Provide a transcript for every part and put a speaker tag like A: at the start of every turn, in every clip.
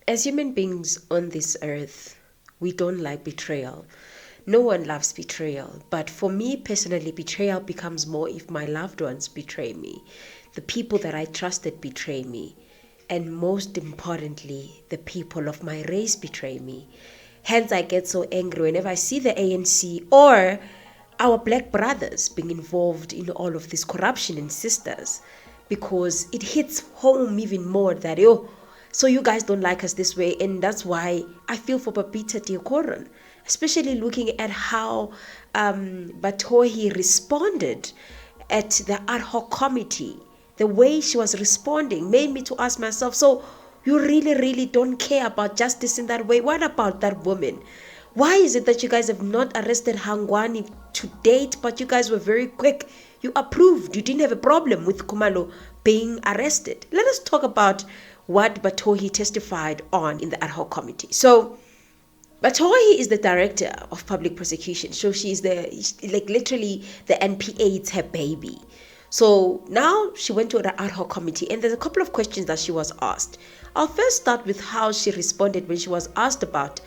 A: As human beings on this earth, we don't like betrayal. No one loves betrayal. But for me personally, betrayal becomes more if my loved ones betray me. The people that I trusted betray me. And most importantly, the people of my race betray me. Hence, I get so angry whenever I see the ANC or our black brothers being involved in all of this corruption and sisters, because it hits home even more that, so you guys don't like us this way. And that's why I feel for BABITA Deokoran, especially looking at how Batohi responded at the ad hoc committee. The way she was responding made me to ask myself, so you really don't care about justice in that way? What about that woman? Why is it that you guys have not arrested Hangwani to date, but you guys were very quick? You approved. You didn't have a problem with KHUMALO being arrested. Let us talk about what Batohi testified on in the ad hoc committee. So Batohi is the director of public prosecution. So she's literally the NPA, it's her baby. So now she went to the ad hoc committee, and there's a couple of questions that she was asked. I'll first start with how she responded when she was asked about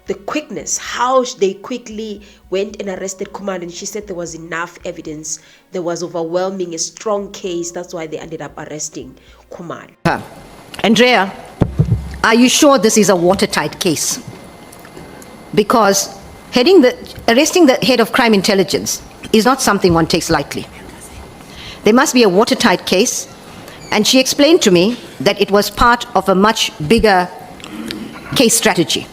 A: the quickness, how they quickly went and arrested KHUMALO, and she said there was enough evidence, there was overwhelming, a strong case, that's why they ended up arresting KHUMALO.
B: Andrea, are you sure this is a watertight case? Because arresting the head of crime intelligence is not something one takes lightly. There must be a watertight case, and she explained to me that it was part of a much bigger case strategy.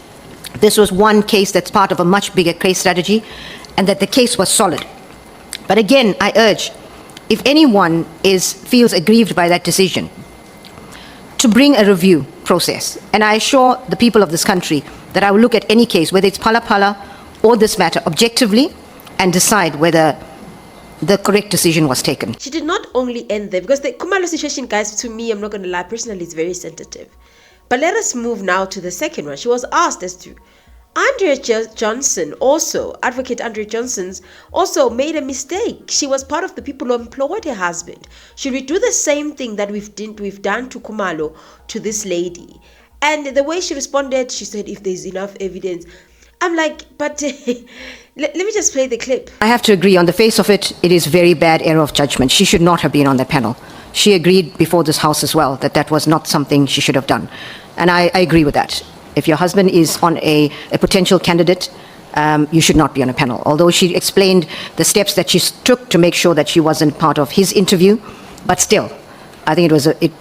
B: This was one case that's part of a much bigger case strategy, and that the case was solid. But again, I urge, if anyone feels aggrieved by that decision, to bring a review process. And I assure the people of this country that I will look at any case, whether it's Phala Phala or this matter, objectively, and decide whether the correct decision was taken.
A: She did not only end there, because the KHUMALO situation, guys, to me, I'm not going to lie, personally, it's very sensitive. But let us move now to the second one. She was asked as to Andrea Johnson, also, Advocate Andrea Johnson's, also made a mistake. She was part of the people who employed her husband. Should we do the same thing that we've done to KHUMALO to this lady? And the way she responded, she said, if there's enough evidence. I'm like, but let me just play the clip.
B: I have to agree, on the face of it, it is very bad error of judgment. She should not have been on that panel. She agreed before this house as well that that was not something she should have done. And I agree with that. If your husband is on a potential candidate, you should not be on a panel. Although she explained the steps that she took to make sure that she wasn't part of his interview, but still, I think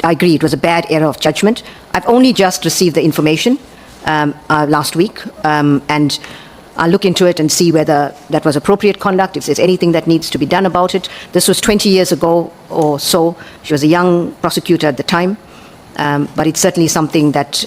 B: I agree, it was a bad error of judgment. I've only just received the information last week, and I'll look into it and see whether that was appropriate conduct, if there's anything that needs to be done about it. This was 20 years ago or so. She was a young prosecutor at the time, but it's certainly something that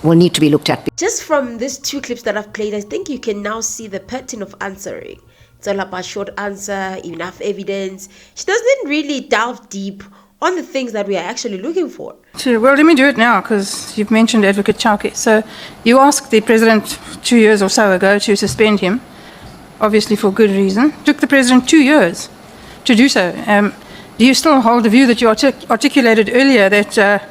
B: will need to be looked at.
A: Just from these two clips that I've played, I think you can now see the pattern of answering. It's all about short answer, enough evidence. She doesn't really delve deep on the things that we are actually looking for.
C: Sure. Well, let me do it now, because you've mentioned Advocate Chauke. So you asked the president 2 years or so ago to suspend him, obviously for good reason. Took the president 2 years to do so. Do you still hold the view that you articulated earlier that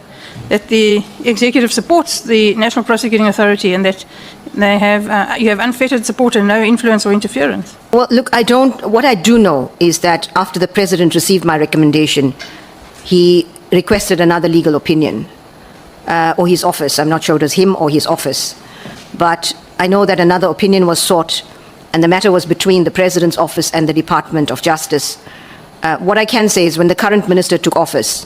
C: that the executive supports the National Prosecuting Authority and that they have you have unfettered support and no influence or interference?
B: Well, look, what I do know is that after the president received my recommendation, he requested another legal opinion, or his office. I'm not sure it was him or his office. But I know that another opinion was sought, and the matter was between the President's office and the Department of Justice. What I can say is when the current minister took office,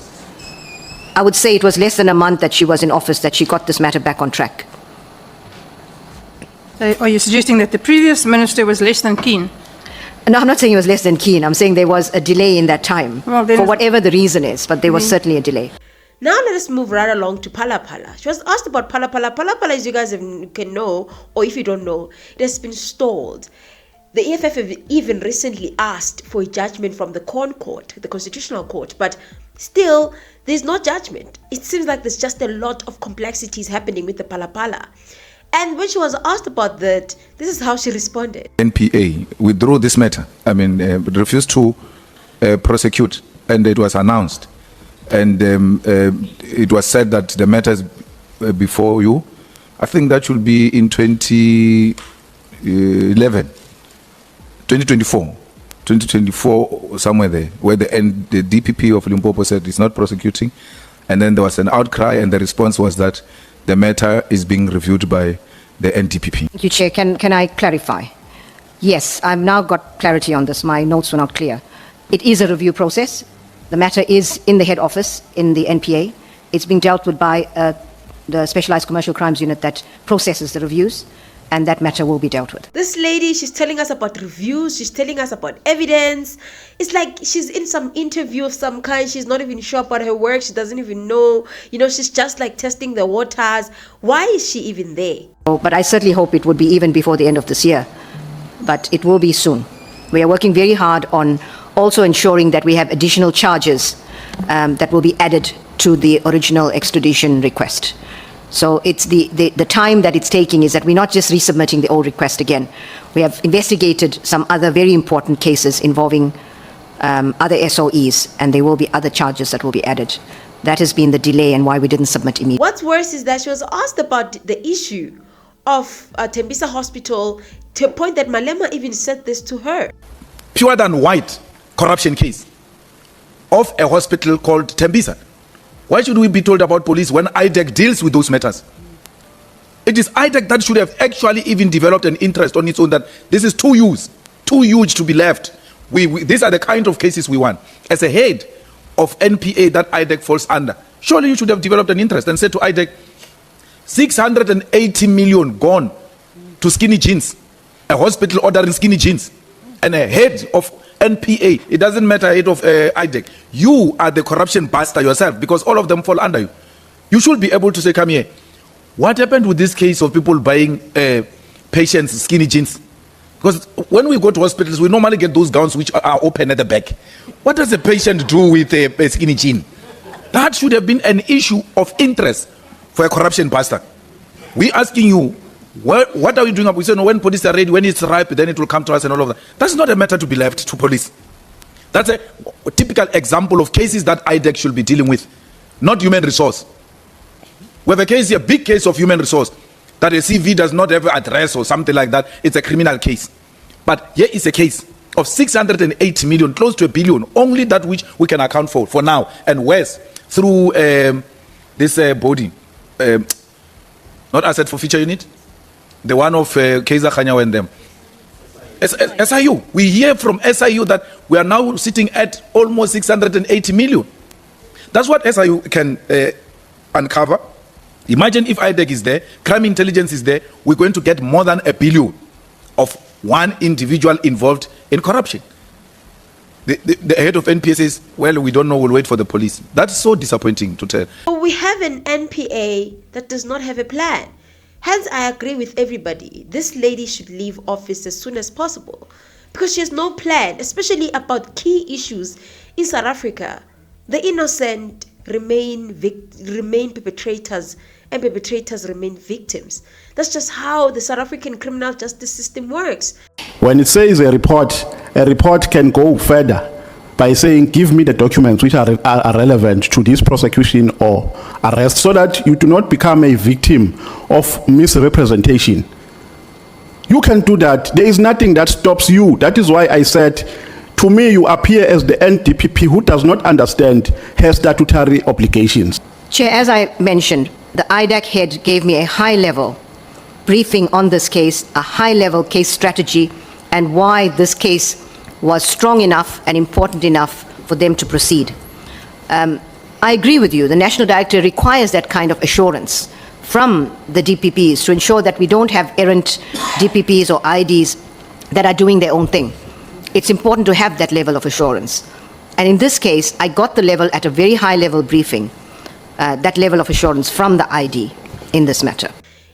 B: I would say it was less than a month that she was in office that she got this matter back on track.
C: Are you suggesting that the previous minister was less than keen?
B: No, I'm not saying he was less than keen. I'm saying there was a delay in that time, for whatever the reason is, but there was certainly a delay.
A: Now let us move right along to Phala Phala. She was asked about Phala Phala. Phala Phala, as you guys can know, or if you don't know, it has been stalled. The EFF have even recently asked for a judgment from the Court, the Constitutional Court, but still, there's no judgment. It seems like there's just a lot of complexities happening with the Phala Phala. And when she was asked about that, this is how she responded.
D: NPA withdrew this matter. Refused to prosecute, and it was announced. And it was said that the matter is before you, I think that should be in 2011, 2024, somewhere there, where the DPP of Limpopo said it's not prosecuting. And then there was an outcry, and the response was that the matter is being reviewed by the NDPP.
B: Thank you, Chair. Can I clarify? Yes, I've now got clarity on this. My notes were not clear. It is a review process. The matter is in the head office in the NPA. It's being dealt with by the Specialized Commercial Crimes Unit that processes the reviews, and that matter will be dealt with.
A: This lady, she's telling us about reviews, she's telling us about evidence. It's like she's in some interview of some kind. She's not even sure about her work. She doesn't even know. You know, she's just like testing the waters. Why is she even there?
B: Oh, but I certainly hope it would be even before the end of this year. But it will be soon. We are working very hard on also ensuring that we have additional charges that will be added to the original extradition request. So it's the time that it's taking is that we're not just resubmitting the old request again. We have investigated some other very important cases involving other SOEs, and there will be other charges that will be added. That has been the delay and why we didn't submit immediately.
A: What's worse is that she was asked about the issue of Tembisa Hospital to a point that Malema even said this to her.
D: Pure than white corruption case of a hospital called Tembisa. Why should we be told about police when IDEC deals with those matters? It is IDEC that should have actually even developed an interest on its own that this is too huge to be left. These are the kind of cases we want. As a head of NPA that IDEC falls under, surely you should have developed an interest and said to IDEC, 680 million gone to skinny jeans, a hospital ordering skinny jeans, and a head of NPA, it doesn't matter, head of IDEC. You are the corruption buster yourself because all of them fall under you. You should be able to say, come here, what happened with this case of people buying patients skinny jeans? Because when we go to hospitals, we normally get those gowns which are open at the back. What does a patient do with a skinny jean? That should have been an issue of interest for a corruption buster. We're asking you, what are we doing up? We say, no, when police are ready, when it's ripe, then it will come to us and all of that. That's not a matter to be left to police. That's a typical example of cases that IDEC should be dealing with, not human resource. We have a case here, a big case of human resource, that a CV does not have an address or something like that. It's a criminal case. But here is a case of 680 million, close to $1 billion, only that which we can account for now, and worse, through this body, not asset forfeiture unit, the one of Kaiser Khanyawa and them. SIU. We hear from SIU that we are now sitting at almost 680 million. That's what SIU can uncover. Imagine if IDEC is there, crime intelligence is there, we're going to get more than $1 billion of one individual involved in corruption. The head of NPA says, well, we don't know, we'll wait for the police. That's so disappointing to tell.
A: We have an NPA that does not have a plan. Hence, I agree with everybody. This lady should leave office as soon as possible because she has no plan, especially about key issues in South Africa. The innocent remain perpetrators and perpetrators remain victims. That's just how the South African criminal justice system works.
E: When it says a report can go further by saying, give me the documents which are relevant to this prosecution or arrest, so that you do not become a victim of misrepresentation. You can do that. There is nothing that stops you. That is why I said, to me, you appear as the NDPP who does not understand her statutory obligations.
B: Chair, as I mentioned, the IDAC head gave me a high-level briefing on this case, a high-level case strategy, and why this case was strong enough and important enough for them to proceed. I agree with you. The National Director requires that kind of assurance from the DPPs to ensure that we don't have errant DPPs or IDs that are doing their own thing. It's important to have that level of assurance. And in this case, I got the level at a very high-level briefing, that level of assurance from the ID in this matter.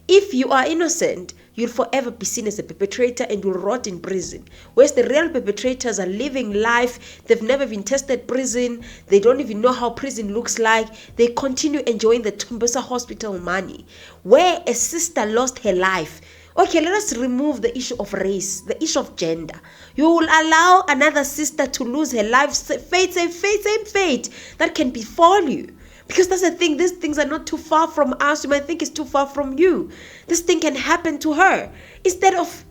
A: If you are innocent, you'll forever be seen as a perpetrator and will rot in prison. Whereas the real perpetrators are living life, they've never been tested prison, they don't even know how prison looks like, they continue enjoying the Tembisa hospital money. Where a sister lost her life. Okay, let us remove the issue of race, the issue of gender. You will allow another sister to lose her life, same fate that can befall you. Because that's the thing, these things are not too far from us. You might think it's too far from you. This thing can happen to her. Instead of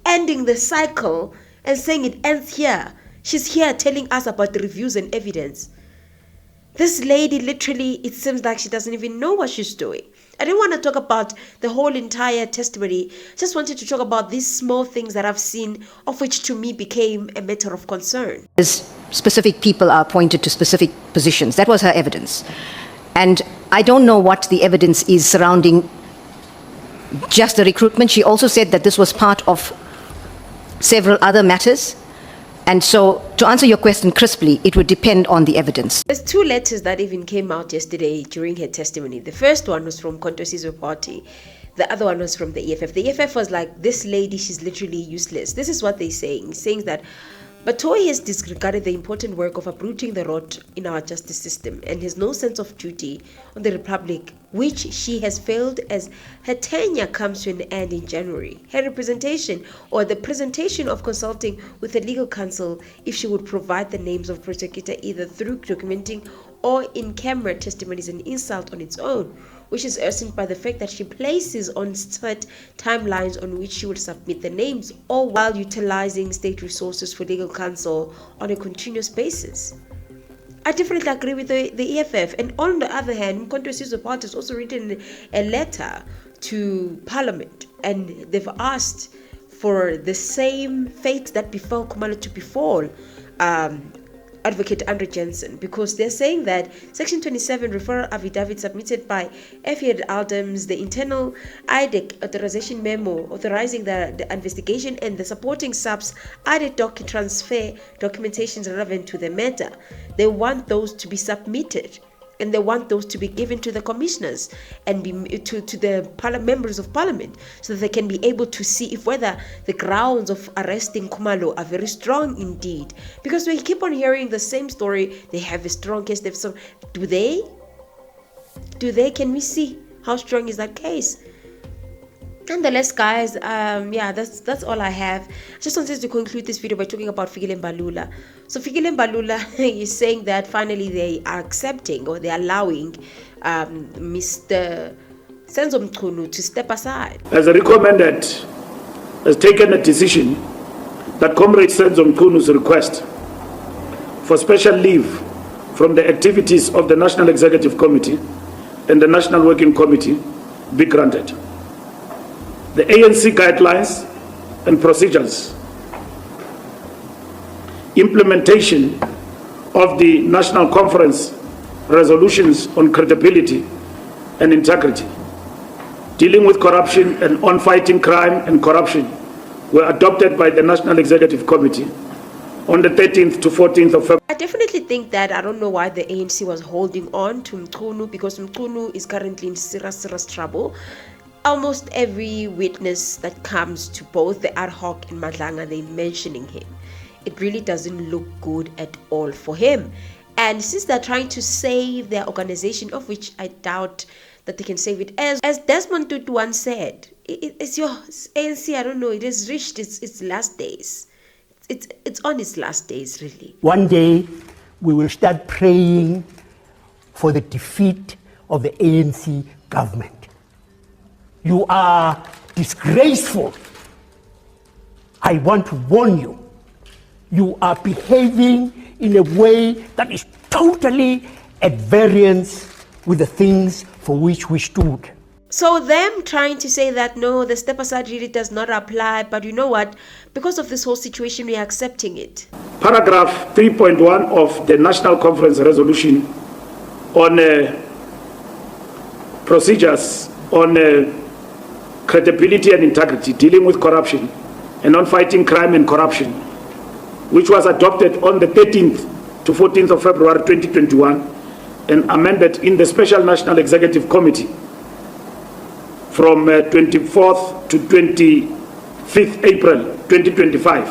A: ending the cycle and saying it ends here, she's here telling us about the reviews and evidence. This lady literally, it seems like she doesn't even know what she's doing. I didn't want to talk about the whole entire testimony. Just wanted to talk about these small things that I've seen, of which to me became a matter of concern.
B: Specific people are appointed to specific positions. That was her evidence. And I don't know what the evidence is surrounding just the recruitment. She also said that this was part of several other matters. And so, to answer your question crisply, it would depend on the evidence.
A: There's two letters that even came out yesterday during her testimony. The first one was from Kontosi's party. The other one was from the EFF. The EFF was like, this lady, she's literally useless. This is what they're saying that Batohi has disregarded the important work of uprooting the rot in our justice system and has no sense of duty on the Republic, which she has failed as her tenure comes to an end in January. Her representation or the presentation of consulting with the legal counsel, if she would provide the names of prosecutor either through documenting or in-camera testimony, is an insult on its own, which is urgent by the fact that she places on set timelines on which she will submit the names, or while utilizing state resources for legal counsel on a continuous basis. I definitely agree with the EFF. And on the other hand, Mkhonto party has also written a letter to Parliament, and they've asked for the same fate that befell KHUMALO to befall Advocate Andre Jensen, because they're saying that Section 27 referral affidavit submitted by F.E.D. Aldams, the internal IDEC authorization memo authorizing the investigation and the supporting subs IDEC doc transfer documentations relevant to the matter. They want those to be submitted, and they want those to be given to the commissioners and to the members of parliament, so that they can be able to see if whether the grounds of arresting KHUMALO are very strong indeed. Because we keep on hearing the same story. They have a strong case. Do they? Can we see how strong is that case? Nonetheless, guys, yeah, that's all I have. I just wanted to conclude this video by talking about FIKILE MBALULA. So FIKILE MBALULA is saying that finally they are accepting, or they're allowing Mr. SENZO MCHUNU to step aside.
F: As recommended, has taken a decision that Comrade SENZO MCHUNU's request for special leave from the activities of the National Executive Committee and the National Working Committee be granted. The ANC guidelines and procedures, implementation of the National Conference resolutions on credibility and integrity, dealing with corruption and on fighting crime and corruption were adopted by the National Executive Committee on the 13th to 14th of February.
A: I definitely think that I don't know why the ANC was holding on to MCHUNU, because MCHUNU is currently in serious trouble. Almost every witness that comes to both the ad hoc and Madlanga, they're mentioning him. It really doesn't look good at all for him. And since they're trying to save their organization, of which I doubt that they can save it, as Desmond Tutu once said, it's your ANC, I don't know, it has reached its last days. It's on its last days, really.
G: One day, we will start praying for the defeat of the ANC government. You are disgraceful. I want to warn you. You are behaving in a way that is totally at variance with the things for which we stood.
A: So them trying to say that no, the step aside really does not apply, but you know what? Because of this whole situation, we are accepting it.
F: Paragraph 3.1 of the National Conference resolution on procedures on credibility and integrity, dealing with corruption and on fighting crime and corruption, which was adopted on the 13th to 14th of February 2021 and amended in the Special National Executive Committee from 24th to 25th April 2025.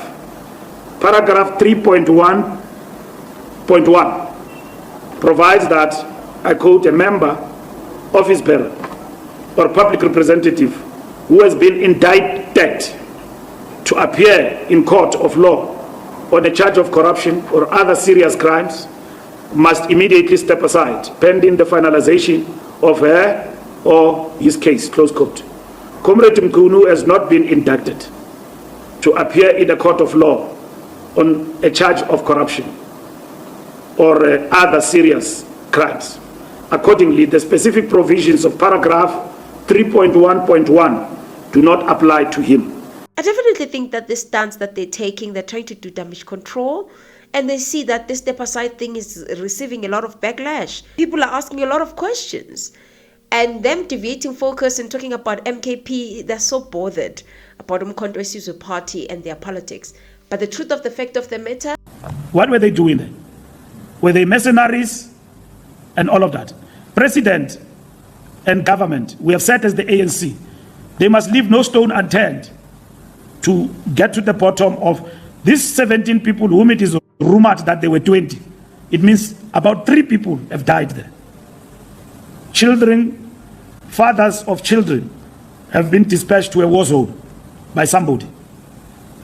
F: Paragraph 3.1.1 provides that, I quote, a member, office bearer, or public representative who has been indicted to appear in court of law on a charge of corruption or other serious crimes must immediately step aside, pending the finalization of her or his case, close quote. Comrade MCHUNU has not been indicted to appear in a court of law on a charge of corruption or other serious crimes. Accordingly, the specific provisions of paragraph 3.1.1 do not apply to him.
A: I definitely think that this stance that they're taking, they're trying to do damage control, and they see that this step aside thing is receiving a lot of backlash. People are asking a lot of questions, and them deviating focus and talking about MKP, they're so bothered about Umkhonto weSizwe Party and their politics. But the truth of the fact of the matter,
F: what were they doing there? Were they mercenaries and all of that? President and government, we have said as the ANC, they must leave no stone unturned to get to the bottom of these 17 people whom it is rumored that they were 20. It means about 3 people have died there. Children, fathers of children have been dispatched to a war zone by somebody.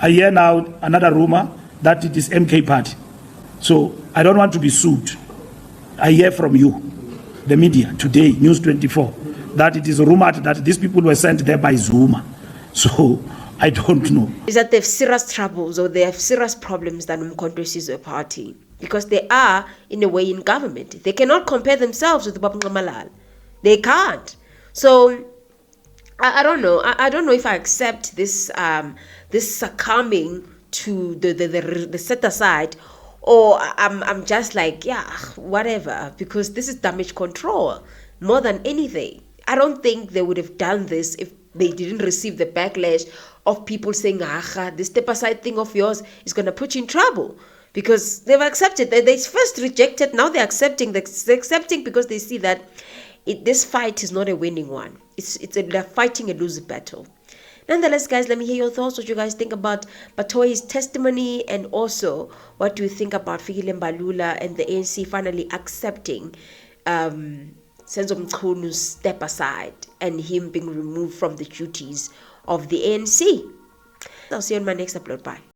F: I hear now another rumor that it is MK Party. So I don't want to be sued. I hear from you, the media, today, News 24, that it is rumored that these people were sent there by ZUMA. So I don't know.
A: is that they have serious troubles or they have serious problems than Umkhonto weSizwe Party, because they are, in a way, in government. They cannot compare themselves with KHUMALO. They can't. So I don't know. I don't know if I accept this this succumbing to the set aside, or I'm just like, yeah, whatever, because this is damage control more than anything. I don't think they would have done this if they didn't receive the backlash of people saying, this step aside thing of yours is going to put you in trouble. Because they've accepted. They first rejected, now they're accepting. They're accepting because they see that this fight is not a winning one. They're fighting a losing battle. Nonetheless, guys, let me hear your thoughts, what you guys think about Batohi's testimony, and also what do you think about FIKILE MBALULA and the ANC finally accepting SENZO MCHUNU's step aside and him being removed from the duties of the ANC. I'll see you on my next upload. Bye.